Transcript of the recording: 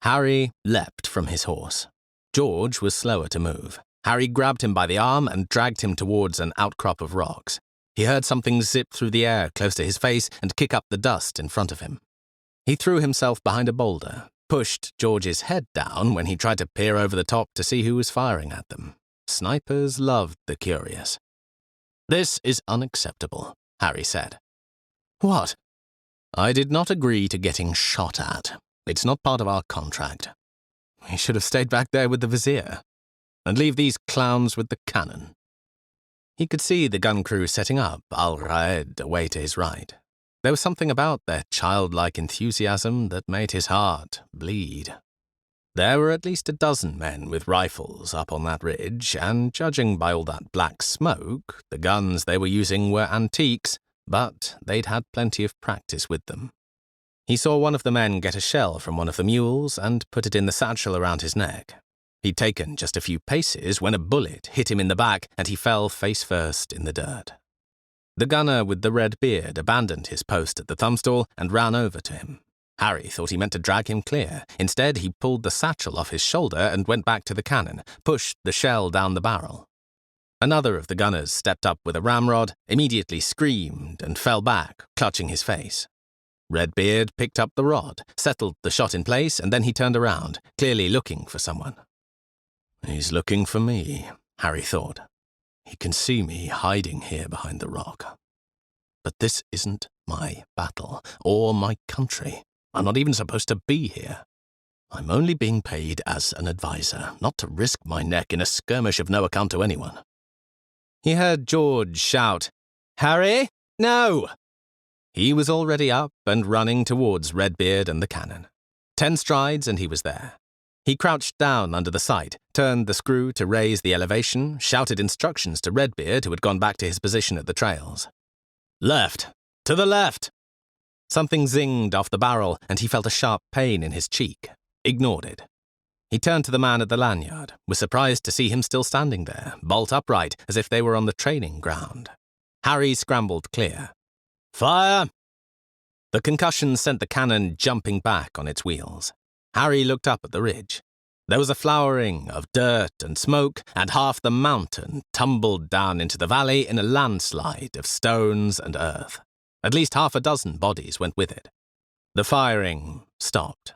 Harry leapt from his horse. George was slower to move. Harry grabbed him by the arm and dragged him towards an outcrop of rocks. He heard something zip through the air close to his face and kick up the dust in front of him. He threw himself behind a boulder, pushed George's head down when he tried to peer over the top to see who was firing at them. Snipers loved the curious. "This is unacceptable," Harry said. "What?" "I did not agree to getting shot at. It's not part of our contract. We should have stayed back there with the vizier. And leave these clowns with the cannon." He could see the gun crew setting up, Al-Raed away to his right. There was something about their childlike enthusiasm that made his heart bleed. There were at least a dozen men with rifles up on that ridge, and judging by all that black smoke, the guns they were using were antiques, but they'd had plenty of practice with them. He saw one of the men get a shell from one of the mules and put it in the satchel around his neck. He'd taken just a few paces when a bullet hit him in the back and he fell face first in the dirt. The gunner with the red beard abandoned his post at the thumbstool and ran over to him. Harry thought he meant to drag him clear. Instead, he pulled the satchel off his shoulder and went back to the cannon, pushed the shell down the barrel. Another of the gunners stepped up with a ramrod, immediately screamed and fell back, clutching his face. Redbeard picked up the rod, settled the shot in place, and then he turned around, clearly looking for someone. "He's looking for me," Harry thought. "He can see me hiding here behind the rock. But this isn't my battle, or my country. I'm not even supposed to be here. I'm only being paid as an advisor, not to risk my neck in a skirmish of no account to anyone." He heard George shout, "Harry, no!" He was already up and running towards Redbeard and the cannon. 10 strides and he was there. He crouched down under the sight, turned the screw to raise the elevation, shouted instructions to Redbeard, who had gone back to his position at the trails. "Left! To the left!" Something zinged off the barrel, and he felt a sharp pain in his cheek. Ignored it. He turned to the man at the lanyard, was surprised to see him still standing there, bolt upright, as if they were on the training ground. Harry scrambled clear. "Fire!" The concussion sent the cannon jumping back on its wheels. Harry looked up at the ridge. There was a flowering of dirt and smoke, and half the mountain tumbled down into the valley in a landslide of stones and earth. At least half a dozen bodies went with it. The firing stopped.